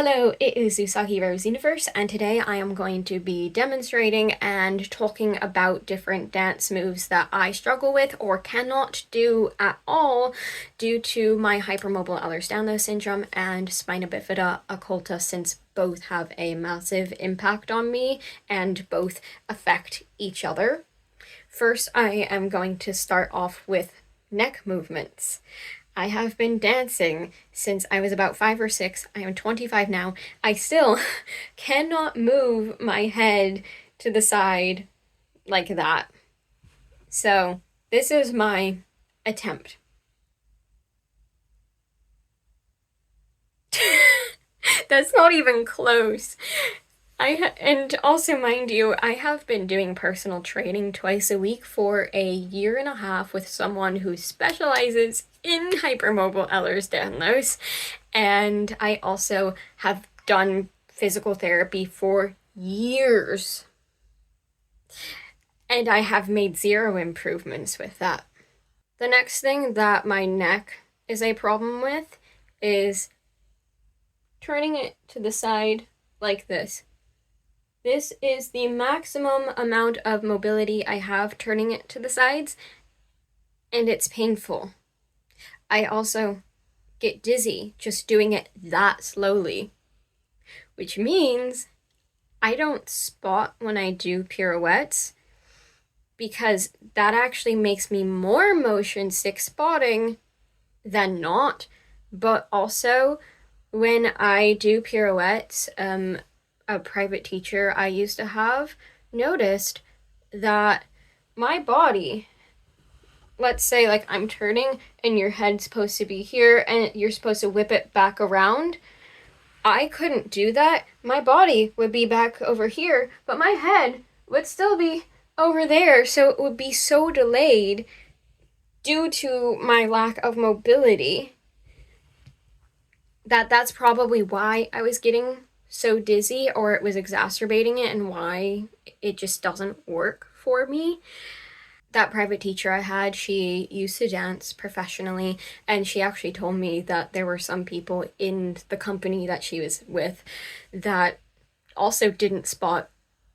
Hello, it is Usagi Rose Universe, and today I am going to be demonstrating and talking about different dance moves that I struggle with or cannot do at all due to my hypermobile Ehlers Danlos syndrome and Spina Bifida occulta, since both have a massive impact on me and both affect each other. First, I am going to start off with neck movements. I have been dancing since I was about 5 or 6. I am 25 now. I still cannot move my head to the side like that. So this is my attempt. That's not even close. And also, mind you, I have been doing personal training twice a week for a year and a half with someone who specializes in hypermobile Ehlers Danlos, and I also have done physical therapy for years, and I have made zero improvements with that. The next thing that my neck is a problem with is turning it to the side like this. This is the maximum amount of mobility I have turning it to the sides, and it's painful. I also get dizzy just doing it that slowly, which means I don't spot when I do pirouettes, because that actually makes me more motion sick spotting than not. But also, when I do pirouettes, a private teacher I used to have noticed that my body, let's say like I'm turning and your head's supposed to be here and you're supposed to whip it back around. I couldn't do that. My body would be back over here, but my head would still be over there. So it would be so delayed due to my lack of mobility that's probably why I was getting so dizzy, or it was exacerbating it, and why it just doesn't work for me. That private teacher I had, she used to dance professionally, and she actually told me that there were some people in the company that she was with that also didn't spot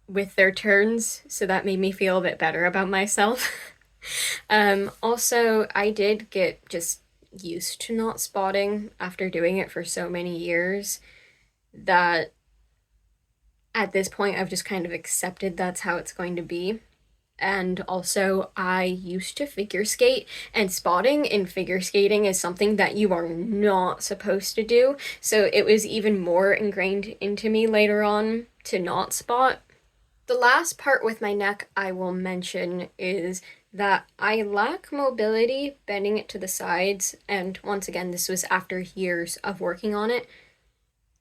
with their turns, so that made me feel a bit better about myself. Also, I did get just used to not spotting after doing it for so many years that at this point I've just kind of accepted that's how it's going to be. And also, I used to figure skate, and spotting in figure skating is something that you are not supposed to do. So it was even more ingrained into me later on to not spot. The last part with my neck I will mention is that I lack mobility bending it to the sides, and once again, this was after years of working on it.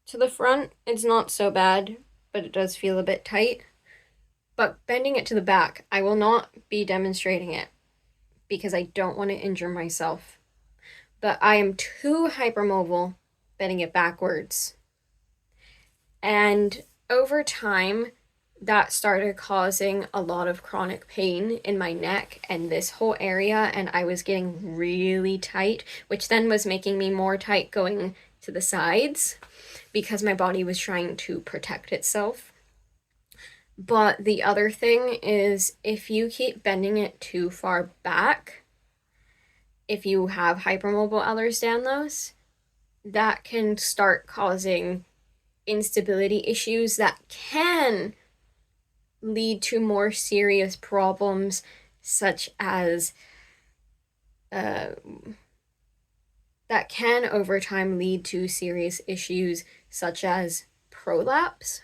To the front, it's not so bad, but it does feel a bit tight. But bending it to the back, I will not be demonstrating it because I don't want to injure myself. But I am too hypermobile bending it backwards. And over time, that started causing a lot of chronic pain in my neck and this whole area, and I was getting really tight, which then was making me more tight going to the sides because my body was trying to protect itself. But the other thing is, if you keep bending it too far back, if you have hypermobile Ehlers Danlos, that can start causing instability issues that can lead to more serious problems, such as that can over time lead to serious issues such as prolapse.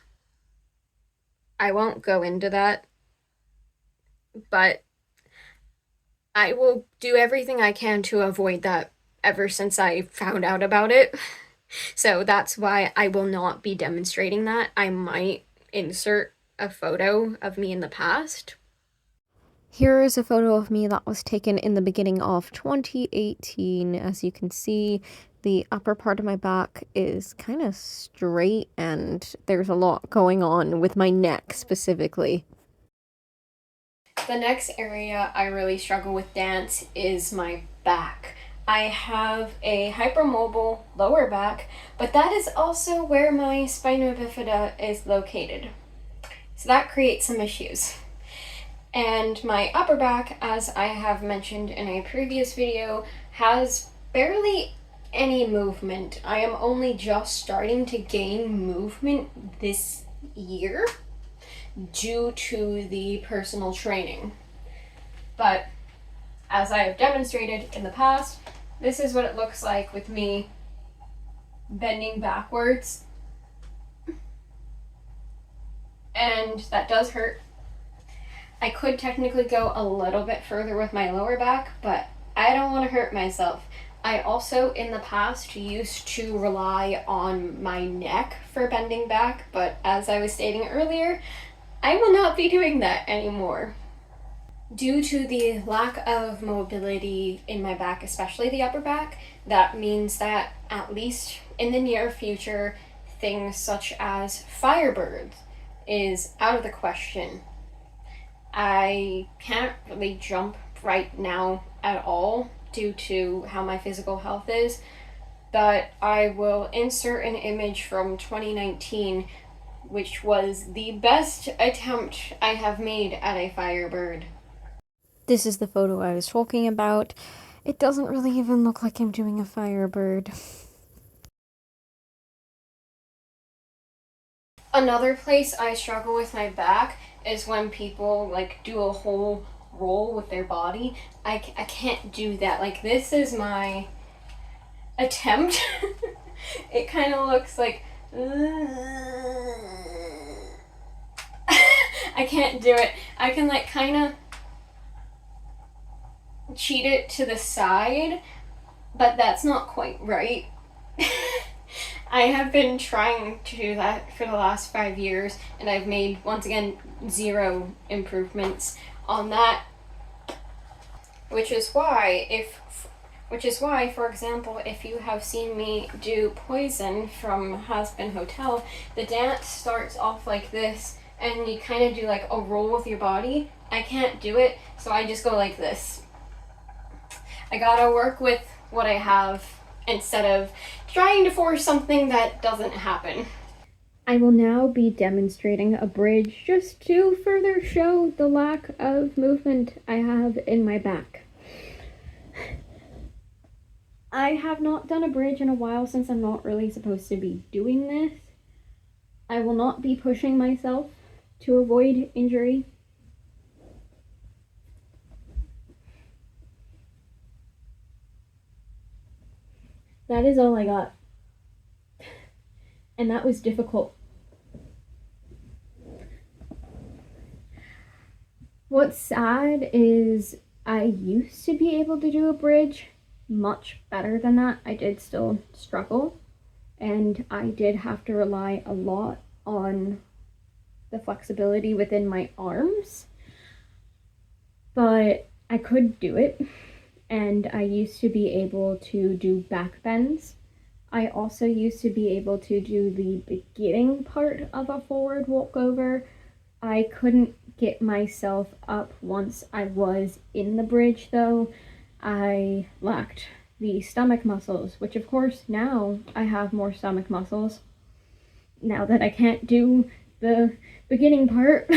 I won't go into that, but I will do everything I can to avoid that ever since I found out about it. So that's why I will not be demonstrating that. I might insert a photo of me in the past. Here is a photo of me that was taken in the beginning of 2018. As you can see, the upper part of my back is kind of straight, and there's a lot going on with my neck specifically. The next area I really struggle with dance is my back. I have a hypermobile lower back, but that is also where my spina bifida is located. So that creates some issues. And my upper back, as I have mentioned in a previous video, has barely any movement. I am only just starting to gain movement this year due to the personal training. But as I have demonstrated in the past, this is what it looks like with me bending backwards. And that does hurt. I could technically go a little bit further with my lower back, but I don't want to hurt myself. I also, in the past, used to rely on my neck for bending back, but as I was stating earlier, I will not be doing that anymore. Due to the lack of mobility in my back, especially the upper back, that means that, at least in the near future, things such as Firebirds is out of the question. I can't really jump right now at all due to how my physical health is, but I will insert an image from 2019, which was the best attempt I have made at a Firebird. This is the photo I was talking about. It doesn't really even look like I'm doing a Firebird. Another place I struggle with my back is when people like do a whole roll with their body. I can't do that. Like, this is my attempt. It kind of looks like I can't do it. I can like kind of cheat it to the side, but that's not quite right. I have been trying to do that for the last 5 years, and I've made, once again, 0 improvements on that. Which is why, for example, if you have seen me do Poison from Hazbin Hotel, the dance starts off like this, and you kind of do like a roll with your body. I can't do it, so I just go like this. I gotta work with what I have instead of trying to force something that doesn't happen. I will now be demonstrating a bridge just to further show the lack of movement I have in my back. I have not done a bridge in a while since I'm not really supposed to be doing this. I will not be pushing myself to avoid injury. That is all I got. And that was difficult. What's sad is I used to be able to do a bridge much better than that. I did still struggle, and I did have to rely a lot on the flexibility within my arms, but I could do it. And I used to be able to do back bends. I also used to be able to do the beginning part of a forward walkover. I couldn't get myself up once I was in the bridge, though. I lacked the stomach muscles, which of course now I have more stomach muscles now that I can't do the beginning part.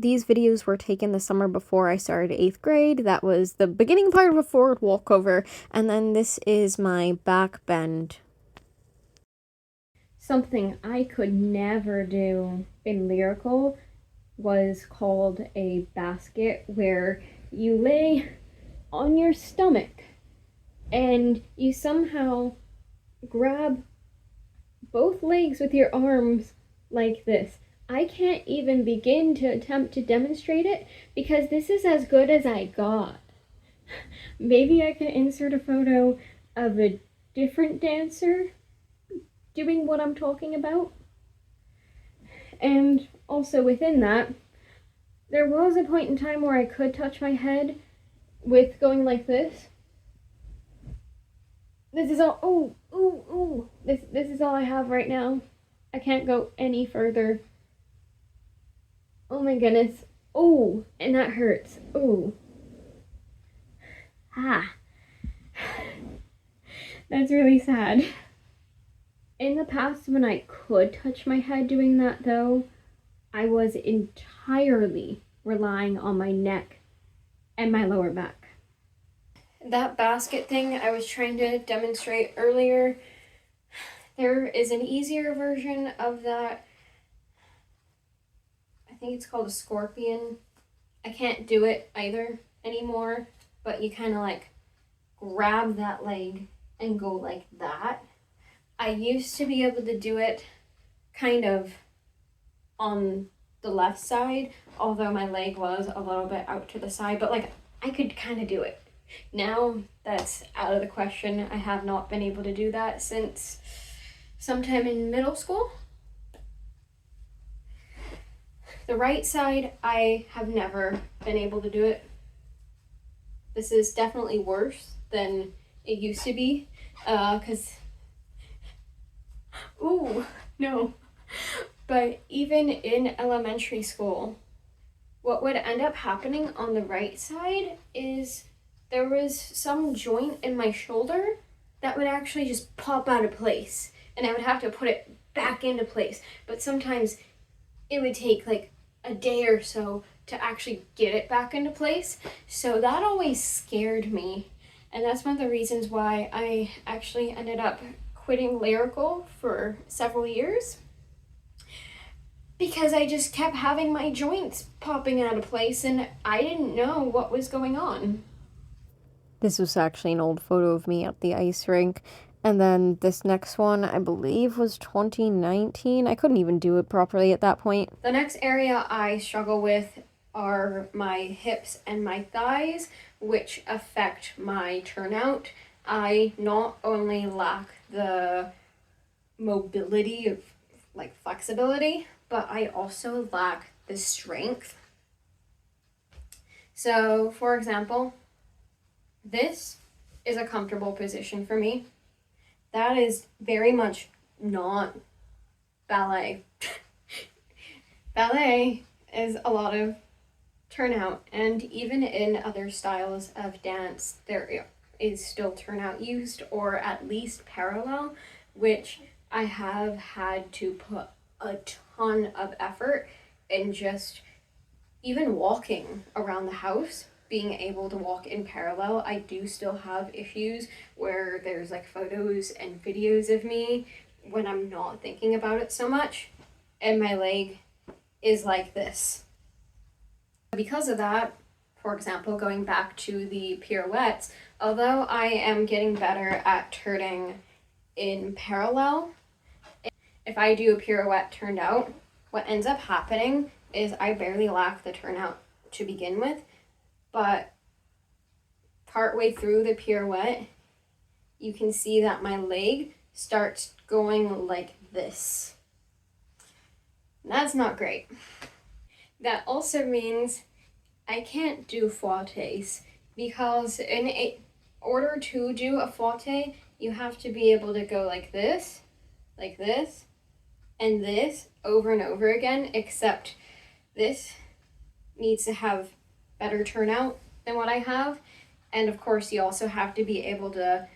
These videos were taken the summer before I started 8th grade. That was the beginning part of a forward walkover, and then this is my back bend. Something I could never do in Lyrical was called a basket, where you lay on your stomach and you somehow grab both legs with your arms like this. I can't even begin to attempt to demonstrate it because this is as good as I got. Maybe I can insert a photo of a different dancer doing what I'm talking about. And also within that, there was a point in time where I could touch my head with going like this. This is all, this is all I have right now. I can't go any further. Oh my goodness. Oh, and that hurts. Oh. Ah. That's really sad. In the past, when I could touch my head doing that though, I was entirely relying on my neck and my lower back. That basket thing I was trying to demonstrate earlier, there is an easier version of that. I think it's called a scorpion. I can't do it either anymore, but you kind of like grab that leg and go like that. I used to be able to do it kind of on the left side, although my leg was a little bit out to the side, but like I could kind of do it. Now that's out of the question. I have not been able to do that since sometime in middle school. The right side, I have never been able to do it. This is definitely worse than it used to be, because ooh, no. But even in elementary school, what would end up happening on the right side is there was some joint in my shoulder that would actually just pop out of place, and I would have to put it back into place. But sometimes it would take like a day or so to actually get it back into place. So that always scared me. And that's one of the reasons why I actually ended up quitting lyrical for several years, because I just kept having my joints popping out of place and I didn't know what was going on. This was actually an old photo of me at the ice rink. And then this next one, I believe, was 2019. I couldn't even do it properly at that point. The next area I struggle with are my hips and my thighs, which affect my turnout. I not only lack the mobility of like flexibility, but I also lack the strength. So, for example, this is a comfortable position for me. That is very much not ballet. Ballet is a lot of turnout, and even in other styles of dance, there is still turnout used, or at least parallel, which I have had to put a ton of effort in just even walking around the house. Being able to walk in parallel, I do still have issues where there's like photos and videos of me when I'm not thinking about it so much, and my leg is like this. Because of that, for example, going back to the pirouettes, although I am getting better at turning in parallel, if I do a pirouette turned out, what ends up happening is I barely lack the turnout to begin with, but partway through the pirouette, you can see that my leg starts going like this. And that's not great. That also means I can't do fouettes, because in order to do a fouette, you have to be able to go like this, and this over and over again, except this needs to have better turnout than what I have. And of course, you also have to be able to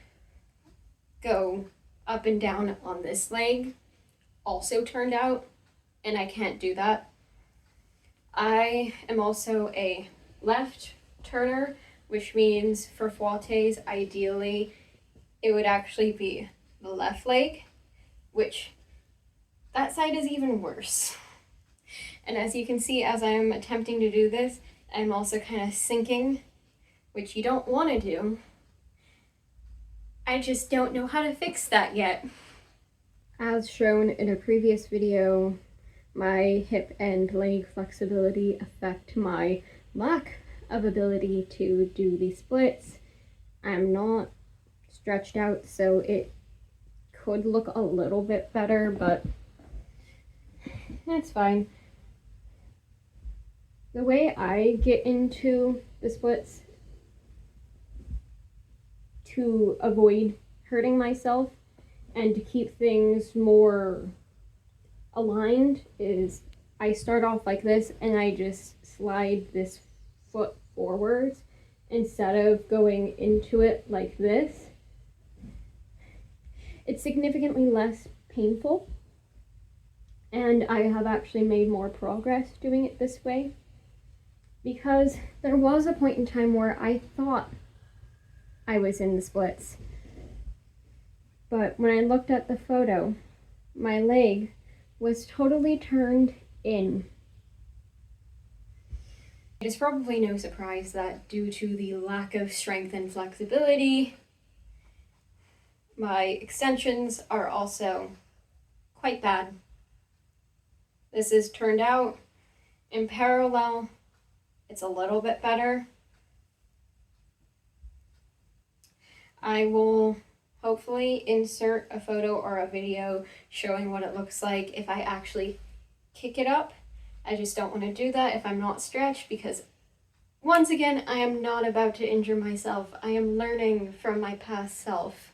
go up and down on this leg, also turned out, and I can't do that. I am also a left turner, which means for fouettes, ideally, it would actually be the left leg, which that side is even worse. And as you can see, as I'm attempting to do this, I'm also kind of sinking, which you don't want to do. I just don't know how to fix that yet. As shown in a previous video, my hip and leg flexibility affect my lack of ability to do the splits. I'm not stretched out, so it could look a little bit better, but it's fine. The way I get into the splits to avoid hurting myself and to keep things more aligned is I start off like this and I just slide this foot forwards instead of going into it like this. It's significantly less painful, and I have actually made more progress doing it this way, because there was a point in time where I thought I was in the splits, but when I looked at the photo, my leg was totally turned in. It is probably no surprise that due to the lack of strength and flexibility, my extensions are also quite bad. This is turned out in parallel. It's a little bit better. I will hopefully insert a photo or a video showing what it looks like if I actually kick it up. I just don't want to do that if I'm not stretched, because once again, I am not about to injure myself. I am learning from my past self.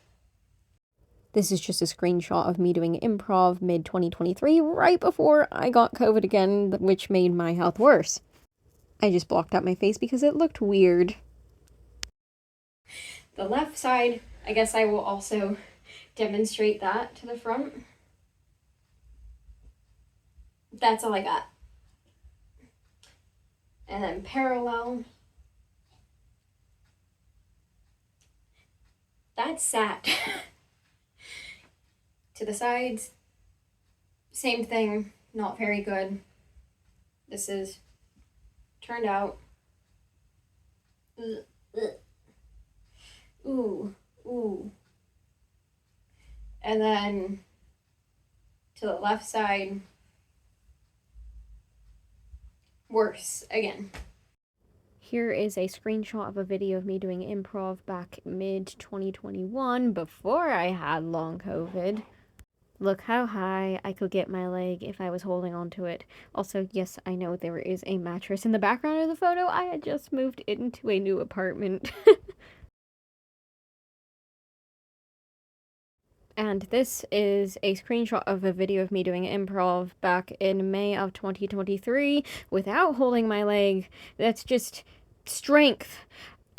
This is just a screenshot of me doing improv mid-2023, right before I got COVID again, which made my health worse. I just blocked out my face because it looked weird. The left side, I guess I will also demonstrate that to the front. That's all I got. And then parallel. That's sat. To the sides, same thing, not very good. This is turned out. Ooh, ooh. And then to the left side, worse again. Here is a screenshot of a video of me doing improv back mid-2021 before I had long COVID. Look how high I could get my leg if I was holding onto it. Also, yes, I know there is a mattress in the background of the photo. I had just moved into a new apartment. And this is a screenshot of a video of me doing improv back in May of 2023 without holding my leg. That's just strength.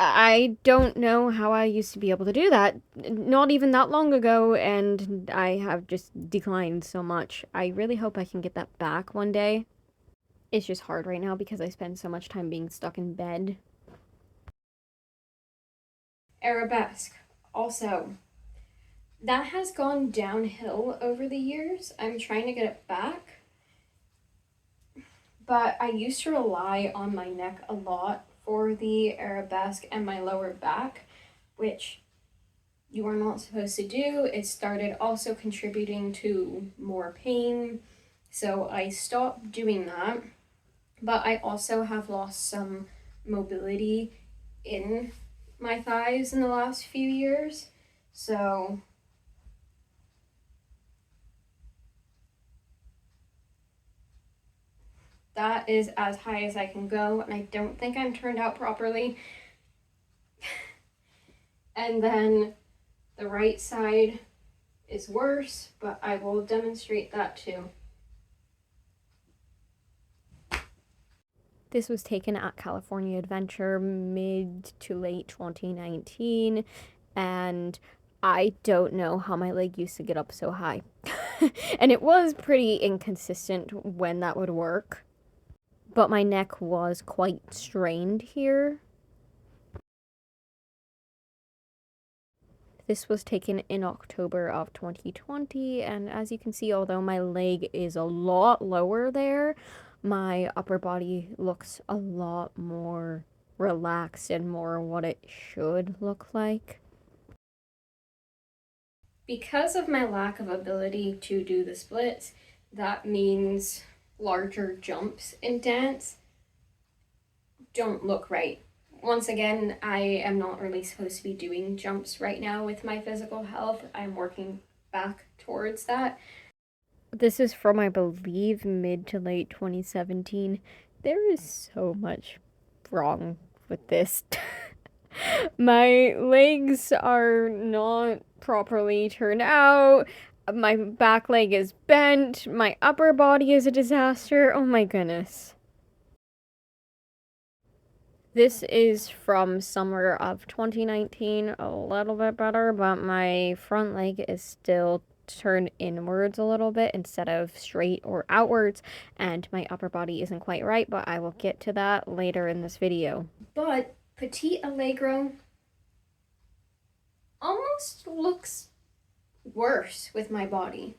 I don't know how I used to be able to do that, not even that long ago, and I have just declined so much. I really hope I can get that back one day. It's just hard right now because I spend so much time being stuck in bed. Arabesque, also. That has gone downhill over the years. I'm trying to get it back. But I used to rely on my neck a lot for the arabesque and my lower back, which you are not supposed to do. It started also contributing to more pain, so I stopped doing that. But I also have lost some mobility in my thighs in the last few years, so that is as high as I can go, and I don't think I'm turned out properly. And then the right side is worse, but I will demonstrate that too. This was taken at California Adventure mid to late 2019, and I don't know how my leg used to get up so high. And it was pretty inconsistent when that would work. But my neck was quite strained here. This was taken in October of 2020, and as you can see, although my leg is a lot lower there, my upper body looks a lot more relaxed and more what it should look like. Because of my lack of ability to do the splits, that means larger jumps in dance don't look right. Once again, I am not really supposed to be doing jumps right now with my physical health. I'm working back towards that. This is from, I believe, mid to late 2017. There is so much wrong with this. My legs are not properly turned out. My back leg is bent. My upper body is a disaster. Oh my goodness. This is from summer of 2019, a little bit better, but my front leg is still turned inwards a little bit instead of straight or outwards, and my upper body isn't quite right, but I will get to that later in this video. But Petite Allegro almost looks worse with my body,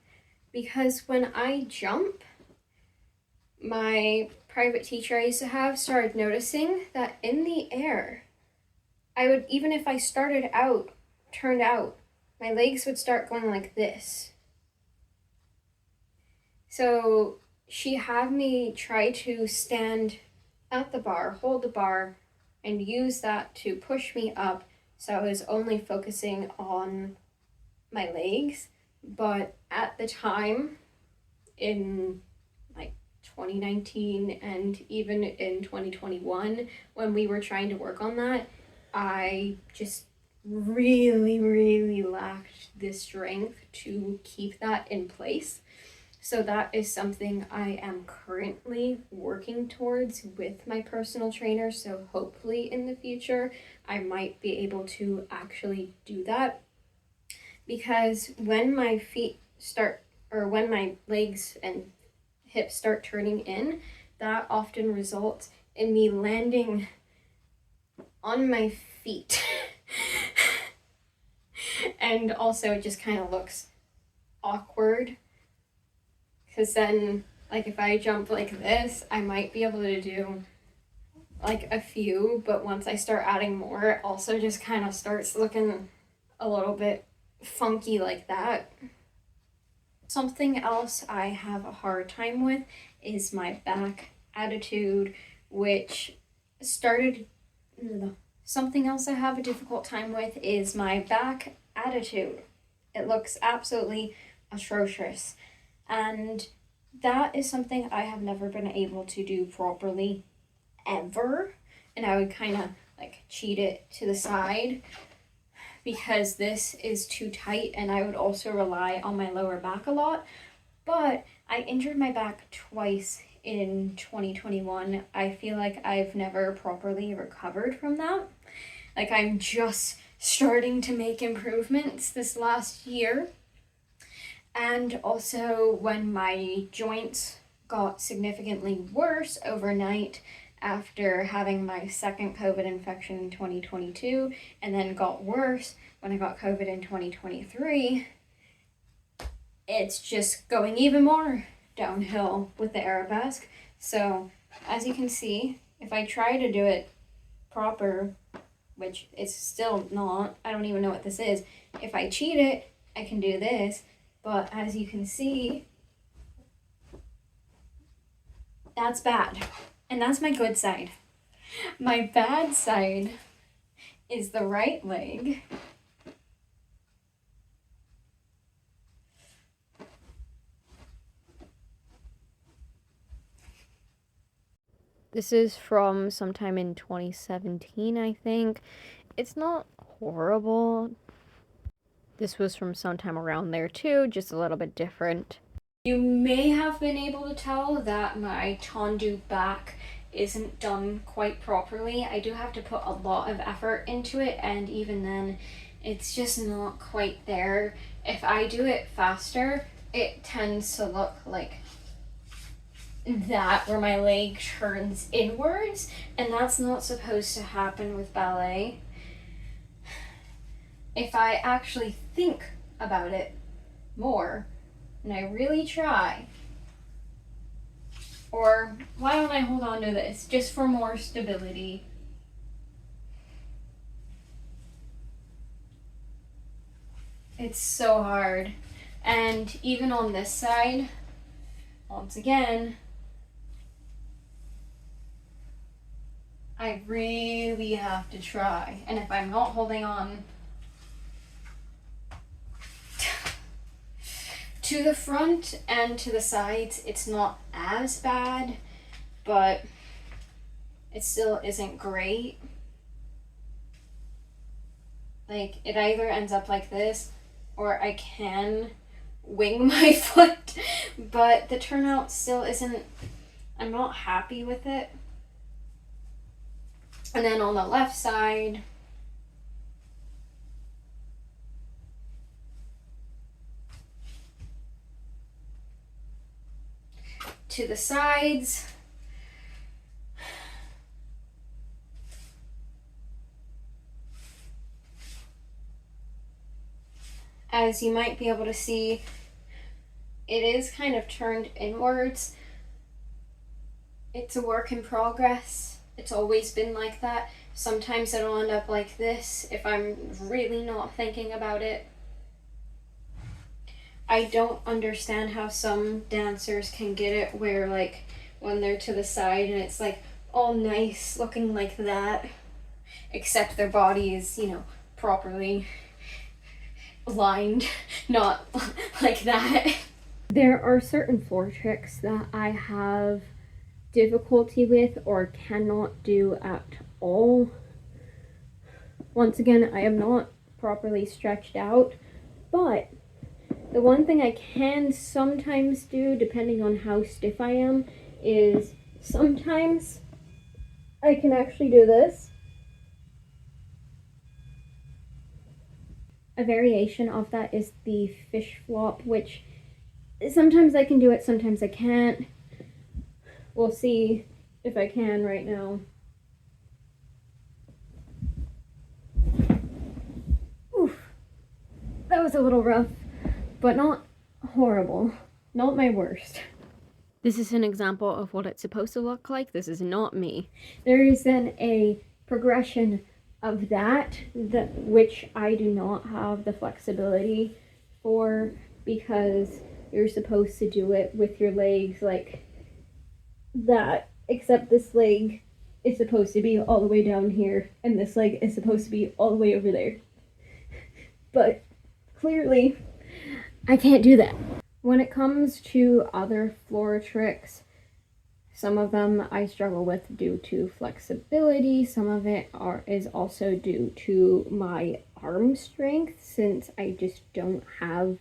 because when I jump, my private teacher I used to have started noticing that in the air, I would, even if I started out, turned out, my legs would start going like this. So she had me try to stand at the bar, hold the bar, and use that to push me up. So I was only focusing on my legs. But at the time, in like 2019 and even in 2021, when we were trying to work on that, I just really lacked the strength to keep that in place. So that is something I am currently working towards with my personal trainer. So hopefully in the future, I might be able to actually do that. Because when my feet start, or when my legs and hips start turning in, that often results in me landing on my feet. And also it just kind of looks awkward. Because then, like, if I jump like this, I might be able to do like a few, but once I start adding more, it also just kind of starts looking a little bit funky like that. Something else I have a hard time with is my back attitude, which started. Something else I have a difficult time with is my back attitude. It looks absolutely atrocious. And that is something I have never been able to do properly ever. And I would kind of like cheat it to the side because this is too tight, and I would also rely on my lower back a lot. But I injured my back twice in 2021. I feel like I've never properly recovered from that. Like, I'm just starting to make improvements this last year. And also when my joints got significantly worse overnight after having my second COVID infection in 2022, and then got worse when I got COVID in 2023, it's just going even more downhill with the arabesque. So as you can see, if I try to do it proper, which it's still not, I don't even know what this is. If I cheat it, I can do this. But as you can see, that's bad. And that's my good side. My bad side is the right leg. This is from sometime in 2017, I think. It's not horrible. This was from sometime around there too, just a little bit different. You may have been able to tell that my tendu back isn't done quite properly. I do have to put a lot of effort into it, and even then, it's just not quite there. If I do it faster, it tends to look like that, where my leg turns inwards, and that's not supposed to happen with ballet. If I actually think about it more, and I really try, or why don't I hold on to this just for more stability? It's so hard. And even on this side, once again, I really have to try. And if I'm not holding on to the front and to the sides, it's not as bad, but it still isn't great. Like, it either ends up like this, or I can wing my foot, but the turnout still isn't, I'm not happy with it. And then on the left side, to the sides, as you might be able to see, it is kind of turned inwards. It's a work in progress. It's always been like that. Sometimes it'll end up like this if I'm really not thinking about it. I don't understand how some dancers can get it where, like, when they're to the side and it's like all nice looking like that, except their body is, you know, properly lined, not like that. There are certain floor tricks that I have difficulty with or cannot do at all. Once again, I am not properly stretched out, but the one thing I can sometimes do, depending on how stiff I am, is sometimes I can actually do this. A variation of that is the fish flop, which sometimes I can do it, sometimes I can't. We'll see if I can right now. Oof. That was a little rough, but not horrible. Not my worst. This is an example of what it's supposed to look like. This is not me. There is then a progression of that which I do not have the flexibility for, because you're supposed to do it with your legs like that, except this leg is supposed to be all the way down here and this leg is supposed to be all the way over there. But clearly I can't do that. When it comes to other floor tricks, some of them I struggle with due to flexibility. Some of it is also due to my arm strength, since I just don't have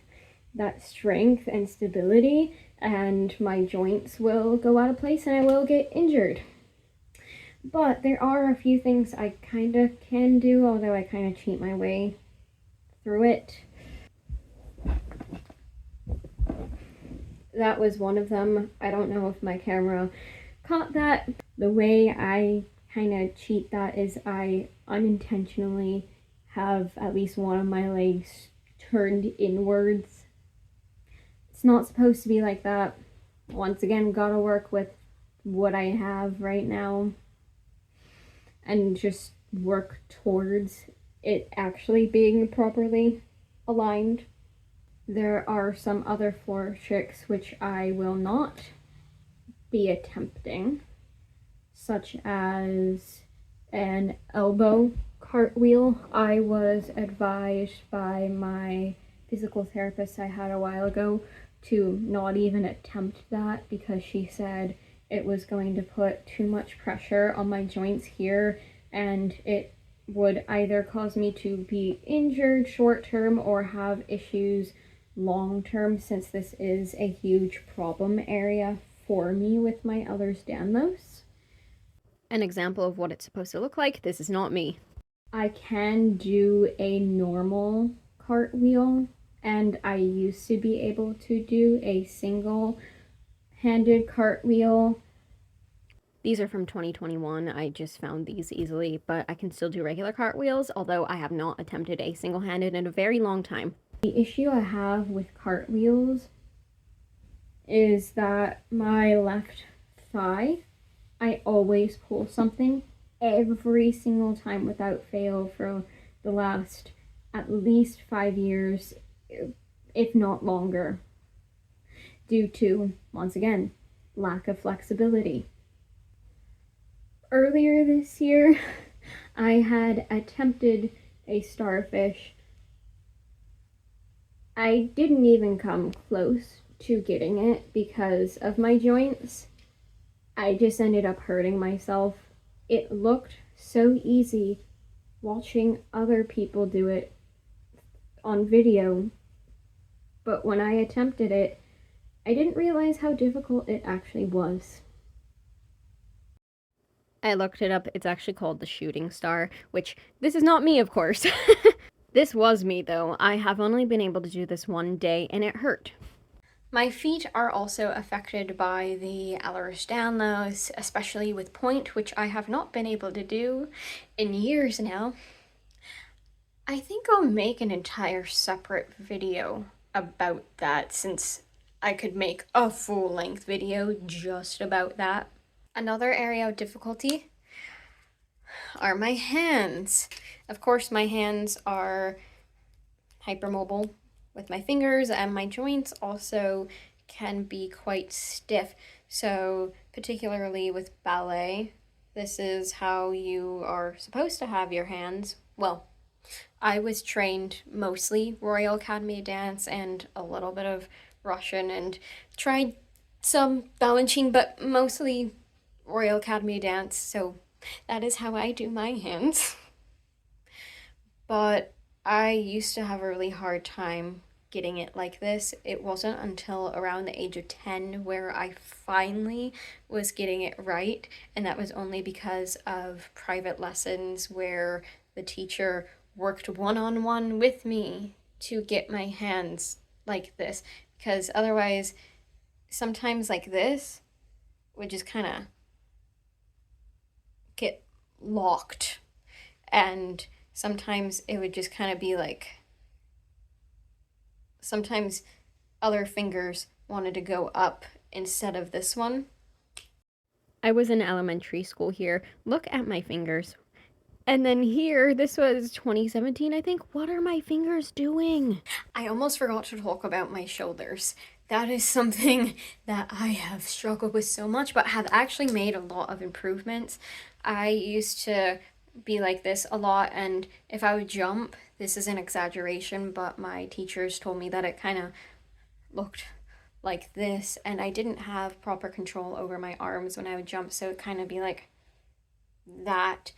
that strength and stability, and my joints will go out of place and I will get injured. But there are a few things I kind of can do, although I kind of cheat my way through it. That was one of them. I don't know if my camera caught that. The way I kind of cheat that is I unintentionally have at least one of my legs turned inwards. It's not supposed to be like that. Once again, gotta work with what I have right now and just work towards it actually being properly aligned. There are some other floor tricks which I will not be attempting, such as an elbow cartwheel. I was advised by my physical therapist I had a while ago to not even attempt that, because she said it was going to put too much pressure on my joints here and it would either cause me to be injured short term or have issues long term, since this is a huge problem area for me with my Ehlers Danlos. An example of what it's supposed to look like. This is not me. I can do a normal cartwheel, and I used to be able to do a single-handed cartwheel. These are from 2021. I just found these easily, but I can still do regular cartwheels, although I have not attempted a single-handed in a very long time. The issue I have with cartwheels is that my left thigh, I always pull something every single time without fail for the last at least 5 years, if not longer, due to, once again, lack of flexibility. Earlier this year, I had attempted a starfish. I didn't even come close to getting it because of my joints. I just ended up hurting myself. It looked so easy watching other people do it on video, but when I attempted it, I didn't realize how difficult it actually was. I looked it up. It's actually called the shooting star, which this is not me, of course. This was me, though. I have only been able to do this one day, and it hurt. My feet are also affected by the Ehlers Danlos, especially with pointe, which I have not been able to do in years now. I think I'll make an entire separate video about that, since I could make a full-length video just about that. Another area of difficulty are my hands. Of course, my hands are hypermobile with my fingers, and my joints also can be quite stiff. So particularly with ballet, this is how you are supposed to have your hands. Well, I was trained mostly Royal Academy of Dance and a little bit of Russian, and tried some Balanchine, but mostly Royal Academy of Dance, so that is how I do my hands. But I used to have a really hard time getting it like this. It wasn't until around the age of 10 where I finally was getting it right, and that was only because of private lessons where the teacher worked one-on-one with me to get my hands like this, because otherwise sometimes like this would just kind of get locked, and sometimes it would just kind of be like, sometimes other fingers wanted to go up instead of this one. I was in elementary school here. Look at my fingers. And then here, this was 2017, I think. What are my fingers doing? I almost forgot to talk about my shoulders. That is something that I have struggled with so much, but have actually made a lot of improvements. I used to be like this a lot, and if I would jump, this is an exaggeration, but my teachers told me that it kind of looked like this, and I didn't have proper control over my arms when I would jump, so it kind of be like that.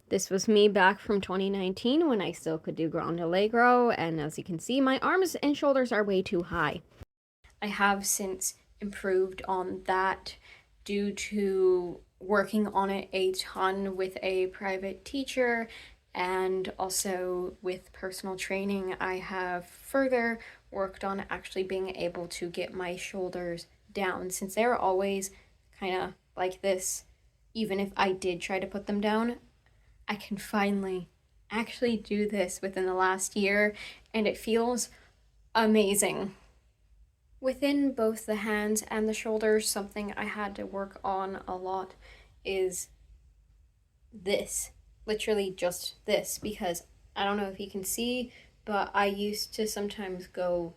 This was me back from 2019 when I still could do Grand Allegro, and as you can see, my arms and shoulders are way too high. I have since improved on that due to working on it a ton with a private teacher, and also with personal training. I have further worked on actually being able to get my shoulders down, since they're always kind of like this. Even if I did try to put them down, I can finally actually do this within the last year, and it feels amazing. Within both the hands and the shoulders, something I had to work on a lot is this. Literally just this, because I don't know if you can see, but I used to sometimes go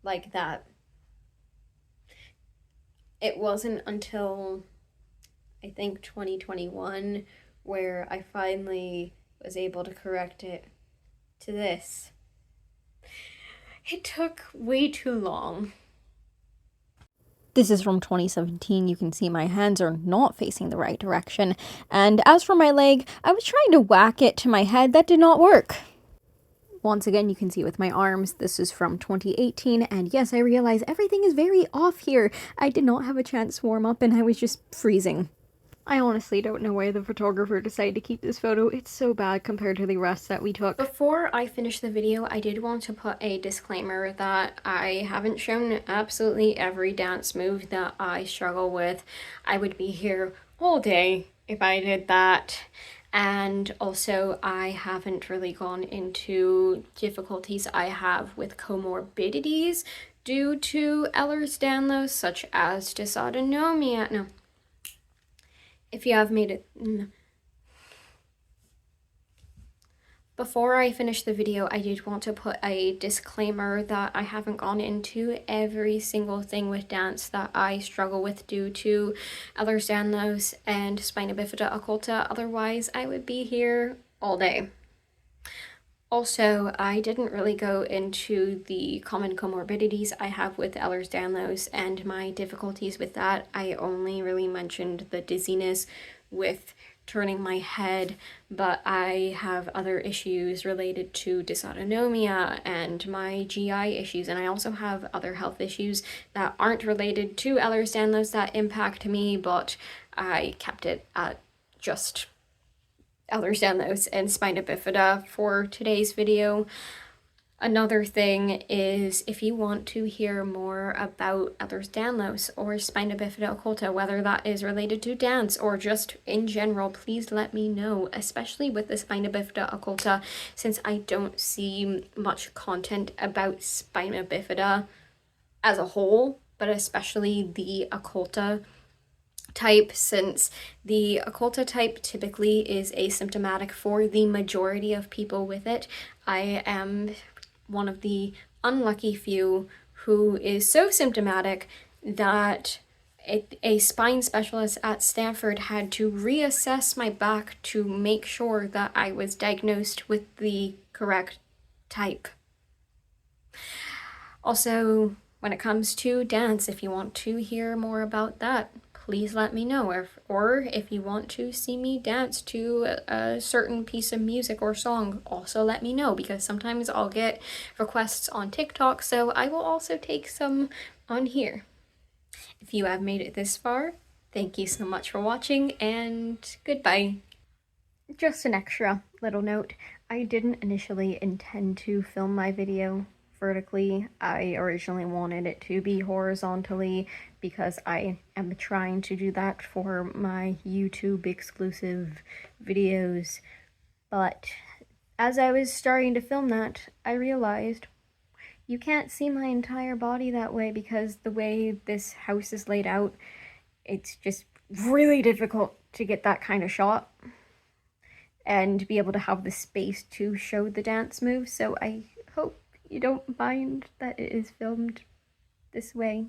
like that. It wasn't until I think 2021 where I finally was able to correct it to this. It took way too long. This is from 2017. You can see my hands are not facing the right direction. And as for my leg, I was trying to whack it to my head. That did not work. Once again, you can see with my arms, this is from 2018. And yes, I realize everything is very off here. I did not have a chance to warm up, and I was just freezing. I honestly don't know why the photographer decided to keep this photo. It's so bad compared to the rest that we took. Before I finish the video, I did want to put a disclaimer that I haven't shown absolutely every dance move that I struggle with. I would be here all day if I did that. And also, I haven't really gone into difficulties I have with comorbidities due to Ehlers Danlos, such as dysautonomia. No. If you have made it... Before I finish the video, I did want to put a disclaimer that I haven't gone into every single thing with dance that I struggle with due to Ehlers Danlos and Spina Bifida occulta. Otherwise, I would be here all day. Also, I didn't really go into the common comorbidities I have with Ehlers Danlos and my difficulties with that. I only really mentioned the dizziness with turning my head, but I have other issues related to dysautonomia and my GI issues, and I also have other health issues that aren't related to Ehlers Danlos that impact me, but I kept it at just Ehlers Danlos and Spina Bifida for today's video. Another thing is, if you want to hear more about Ehlers Danlos or Spina Bifida occulta, whether that is related to dance or just in general, please let me know, especially with the Spina Bifida occulta, since I don't see much content about Spina Bifida as a whole, but especially the occulta type, since the occulta type typically is asymptomatic for the majority of people with it. I am one of the unlucky few who is so symptomatic that a spine specialist at Stanford had to reassess my back to make sure that I was diagnosed with the correct type. Also, when it comes to dance, if you want to hear more about that, please let me know. Or if you want to see me dance to a certain piece of music or song, also let me know, because sometimes I'll get requests on TikTok, so I will also take some on here. If you have made it this far, thank you so much for watching, and goodbye. Just an extra little note. I didn't initially intend to film my video vertically. I originally wanted it to be horizontally because I am trying to do that for my YouTube exclusive videos. But as I was starting to film that, I realized you can't see my entire body that way, because the way this house is laid out, it's just really difficult to get that kind of shot and be able to have the space to show the dance moves. So I hope you don't mind that it is filmed this way.